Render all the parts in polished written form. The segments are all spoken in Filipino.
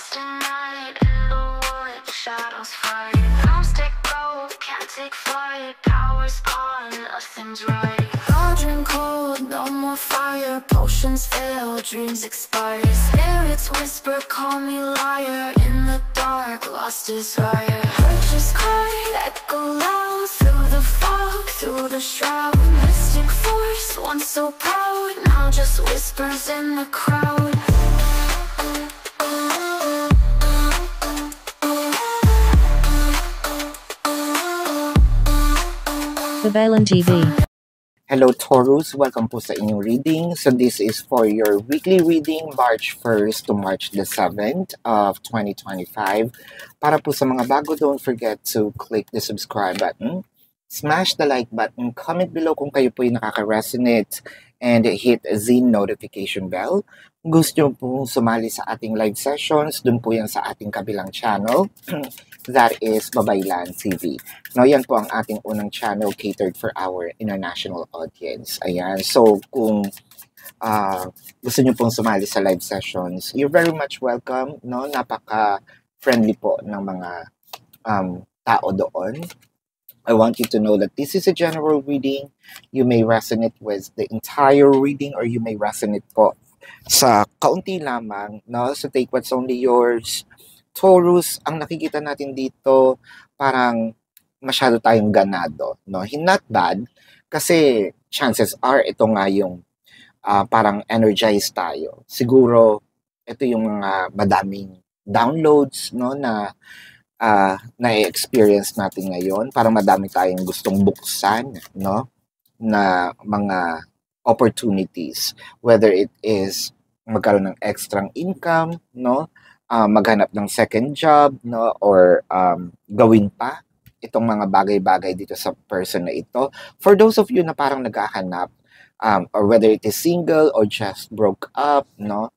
lost in night, in the wood, shadows fight. Arms take gold, can't take flight. Power's gone, nothing's right. Cauldron cold, no more fire. Potions fail, dreams expire. Spirits whisper, call me liar. In the dark, lost desire. Purchase cry, echo loud. Through the fog, through the shroud. Mystic force, once so proud, now just whispers in the crowd. Babaylan TV. Hello Taurus, welcome po sa inyong reading. So this is for your weekly reading March 1st to March the 7th of 2025. Para po sa mga bago, don't forget to click the subscribe button, smash the like button, comment below kung kayo po yung nakaka-resonate, and hit the notification bell. Gusto nyo po sumali sa ating live sessions, dun po yan sa ating kabilang channel. That is Babaylan TV. Now, yan po ang ating unang channel catered for our international audience. Ayan. So, kung gusto nyo pong sumali sa live sessions, you're very much welcome. No? Napaka-friendly po ng mga tao doon. I want you to know that this is a general reading. You may resonate with the entire reading or you may resonate po sa kaunti lamang. No? So, take what's only yours. Taurus, ang nakikita natin dito, parang masyado tayong ganado. No? Not bad, kasi chances are, ito nga yung parang energized tayo. Siguro, ito yung mga madaming downloads, no, na na-experience natin ngayon. Parang madami tayong gustong buksan, no, na mga opportunities. Whether it is magkaroon ng extra income, no, maghanap ng second job, no, or gawin pa itong mga bagay-bagay dito sa person na ito. For those of you na parang naghahanap, or whether it is single or just broke up, no,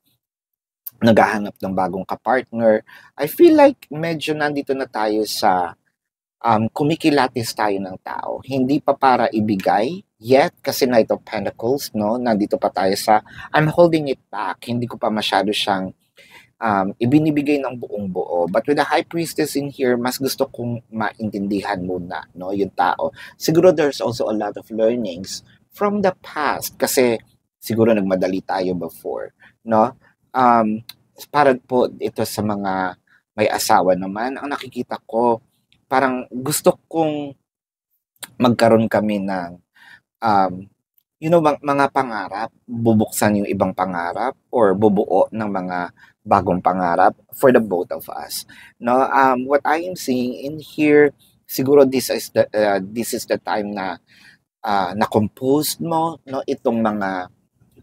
naghahanap ng bagong kapartner, I feel like medyo nandito na tayo sa kumikilatis tayo ng tao. Hindi pa para ibigay yet, kasi Knight of Pentacles, no, nandito pa tayo sa I'm holding it back. Hindi ko pa masyado siyang ibinibigay ng buong buo. But with the High Priestess in here, mas gusto kong maintindihan muna, no, yung tao. Siguro there's also a lot of learnings from the past, kasi siguro nagmadali tayo before, no. Para po ito sa mga may asawa naman, ang nakikita ko, parang gusto kong magkaroon kami ng mga pangarap, bubuksan yung ibang pangarap or bubuo ng mga bagong pangarap for the both of us. No, what I am seeing in here, siguro this is the time na na-compose mo, no, itong mga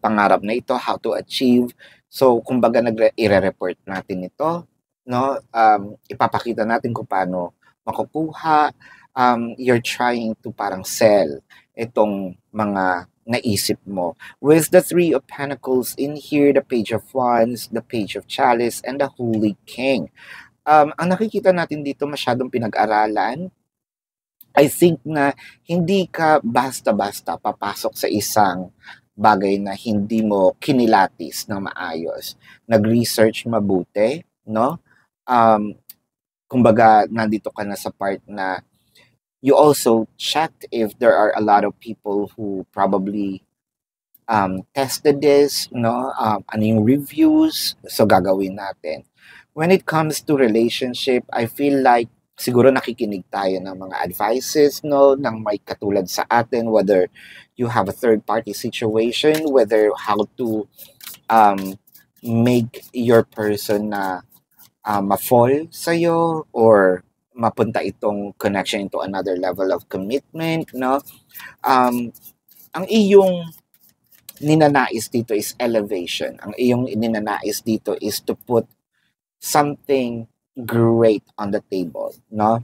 pangarap na ito, how to achieve. So, kumbaga i-report natin ito, no, ipapakita natin kung paano makukuha. You're trying to parang sell itong mga naisip mo. With the Three of Pentacles in here, the Page of Wands, the Page of Chalice, and the Holy King. Ang nakikita natin dito, masyadong pinag-aralan. I think na hindi ka basta-basta papasok sa isang bagay na hindi mo kinilatis ng maayos. Nag-research mabuti, no? Kumbaga, nandito ka na sa part na you also checked if there are a lot of people who probably tested this, no? Ano yung reviews? So, gagawin natin. When it comes to relationship, I feel like siguro nakikinig tayo ng mga advices, no, ng may katulad sa atin, whether you have a third-party situation, whether how to make your person na ma-fall sa'yo or mapunta itong connection into another level of commitment, no? Ang iyong ninanais dito is elevation. Ang iyong ninanais dito is to put something great on the table, no?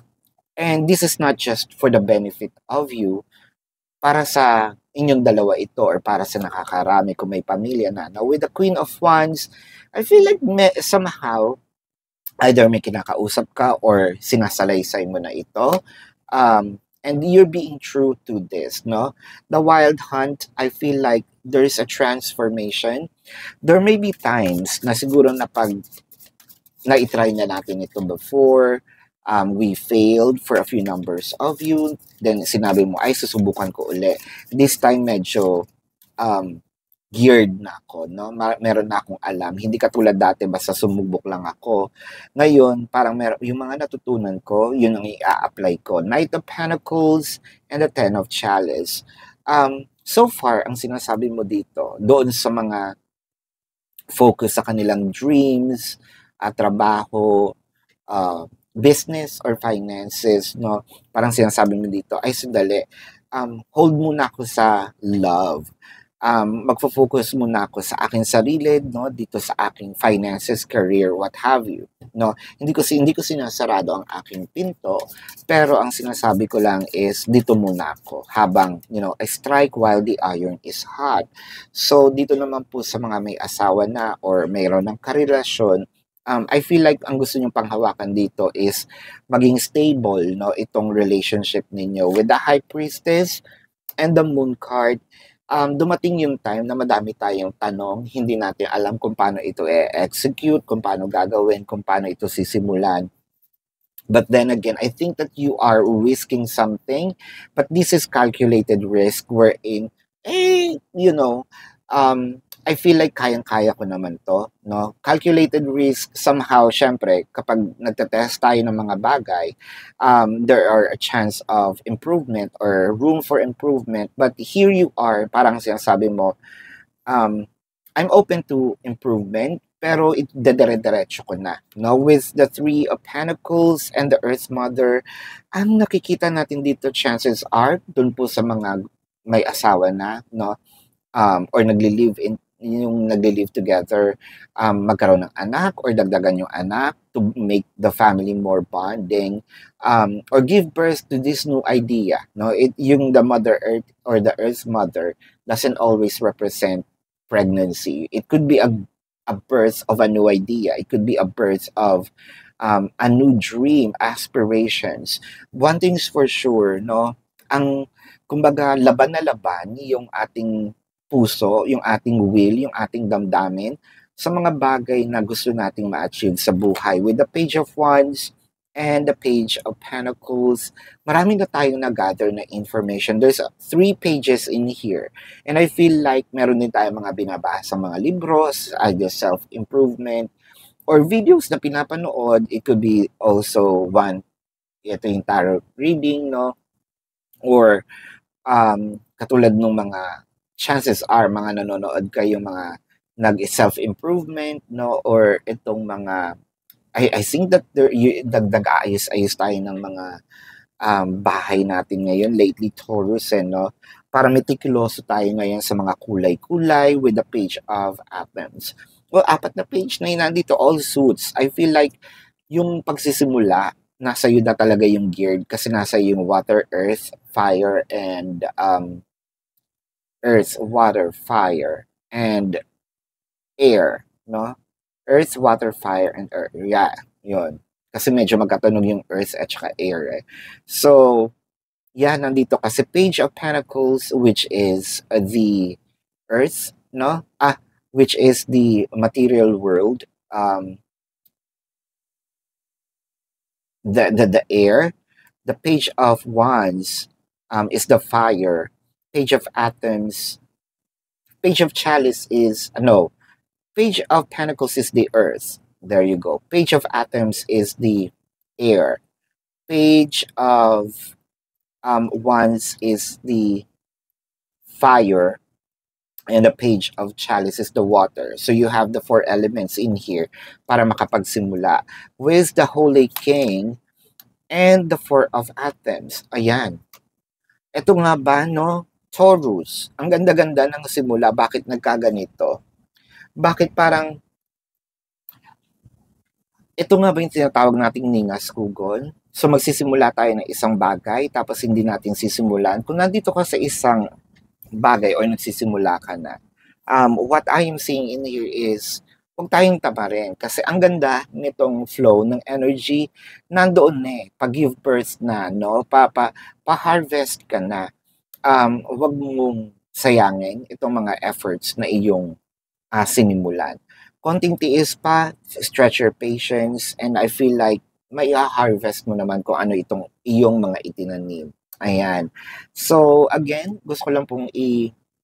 And this is not just for the benefit of you, para sa inyong dalawa ito or para sa nakakarami kung may pamilya na. Now, with the Queen of Wands, I feel like somehow, either may kinakausap ka or sinasalaysay mo na ito, and you're being true to this, no? The Wild Hunt, I feel like there is a transformation. There may be times na siguro na pag na-try na natin ito before. We failed for a few numbers of you. Then sinabi mo, ay susubukan ko uli. This time medyo geared na ako, no? Meron na akong alam. Hindi katulad dati, basta sumubok lang ako. Ngayon, parang yung mga natutunan ko, yun ang i-apply ko. Knight of Pentacles and the Ten of Chalice. So far, ang sinasabi mo dito, doon sa mga focus sa kanilang dreams, trabaho, business or finances, no? Parang sinasabi mo dito, ay sandali, hold muna ako sa love. Magfo-focus muna ako sa aking sarili, no, dito sa aking finances, career, what have you, no. Hindi ko sinasarado ang aking pinto, pero ang sinasabi ko lang is dito muna ako habang, I strike while the iron is hot. So dito naman po sa mga may asawa na or mayroon ng karelasyon, I feel like ang gusto nyong panghawakan dito is maging stable, no, itong relationship ninyo with the High Priestess and the Moon card. Dumating yung time na madami tayong tanong, hindi natin alam kung paano ito execute, kung paano gagawin, kung paano ito sisimulan. But then again, I think that you are risking something, but this is calculated risk wherein, I feel like kayang-kaya ko naman to, no? Calculated risk, somehow, syempre, kapag nagtatest tayo ng mga bagay, there are a chance of improvement or room for improvement. But here you are, parang sinasabi mo, I'm open to improvement, pero dedire-diretso ko na. No? With the Three of Pentacles and the Earth Mother, ang nakikita natin dito, chances are, dun po sa mga may asawa na, no? Or yung nagli-live together, magkaroon ng anak or dagdagan yung anak to make the family more bonding, or give birth to this new idea, no? Yung the Mother Earth or the Earth Mother doesn't always represent pregnancy. It could be a birth of a new idea. It could be a birth of a new dream, aspirations. One thing's for sure, no? Kumbaga, laban na laban yung ating puso, yung ating will, yung ating damdamin sa mga bagay na gusto nating ma-achieve sa buhay. With the Page of Wands and the Page of Pentacles, marami na tayong na-gather na information. There's 3 pages in here. And I feel like meron din tayong mga binabasa mga libros, either self-improvement, or videos na pinapanood. It could be also ito yung tarot reading, no? Or katulad ng mga chances are mga nanonood kayo mga nag-self-improvement, no, or itong mga I think that dagdag-ayos-ayos tayo ng mga bahay natin ngayon lately, Taurus, no, para meticuloso tayo ngayon sa mga kulay-kulay with the Page of Athens. Well, 4 na page na yun nandito, all suits. I feel like yung pagsisimula, nasa iyo na talaga yung geared kasi nasa yung water, earth, fire, and earth, water, fire, and air, no? Earth, water, fire, and air. Yeah, yun. Kasi medyo magkatunog yung earth at saka air, eh. So, yeah, nandito kasi Page of Pentacles, which is the earth, no? Which is the material world. The air. The Page of Wands is the fire. Page of Athens, Page of Chalice is, Page of Pentacles is the earth. There you go. Page of Athens is the air. Page of Wands is the fire. And the Page of Chalice is the water. So you have the 4 elements in here para makapagsimula. With the Holy King and the 4 of Athens. Ayan. Ito nga ba, no? Taurus. Ang ganda-ganda ng simula. Bakit nagkaganito? Bakit parang ito nga ba yung tinatawag nating ningas kugon? So magsisimula tayo ng isang bagay tapos hindi natin sisimulan. Kung nandito ka sa isang bagay o nagsisimula ka na, what I am saying in here is huwag tayong tabarin kasi ang ganda nitong flow ng energy nandoon na eh. Pag-give birth na, no? Pa-harvest ka na. Huwag mong sayangin itong mga efforts na iyong sinimulan. konting tiis pa, stretch your patience, and I feel like may harvest mo naman kung ano itong iyong mga itinanim. Ayan. So, again, gusto ko lang pong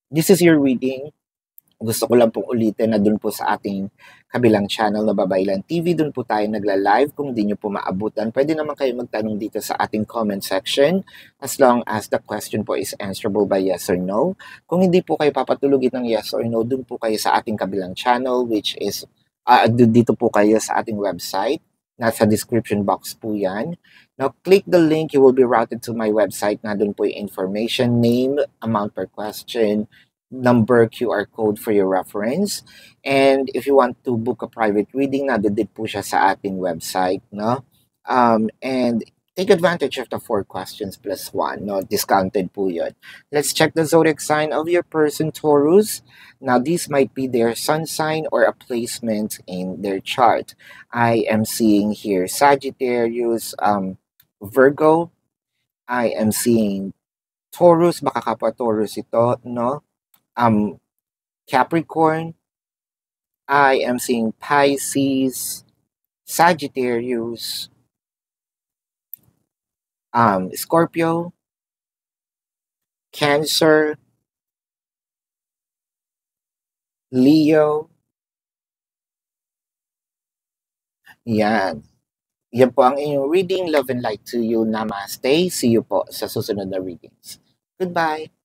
this is your reading. Gusto ko lang pong ulitin na dun po sa ating kabilang channel na Babaylan TV, dun po tayo nagla-live. Kung di nyo po maabutan, pwede naman kayo magtanong dito sa ating comment section as long as the question po is answerable by yes or no. Kung hindi po kayo papatulugin ng yes or no, dun po kayo sa ating kabilang channel, which is dito po kayo sa ating website. Nasa description box po yan. Now, click the link. You will be routed to my website. Nandun po yung information, name, amount per question, number, QR code for your reference. And if you want to book a private reading, nadidid po siya sa ating website, no? And take advantage of the 4 questions plus 1, no? Discounted po yun. Let's check the zodiac sign of your person, Taurus. Now, these might be their sun sign or a placement in their chart. I am seeing here Sagittarius, Virgo. I am seeing Taurus, baka kapwa Taurus ito, no? Capricorn. I am seeing Pisces, Sagittarius, Scorpio, Cancer, Leo. Yan. Yan po ang inyong reading. Love and light to you. Namaste. See you po sa susunod na readings. Goodbye.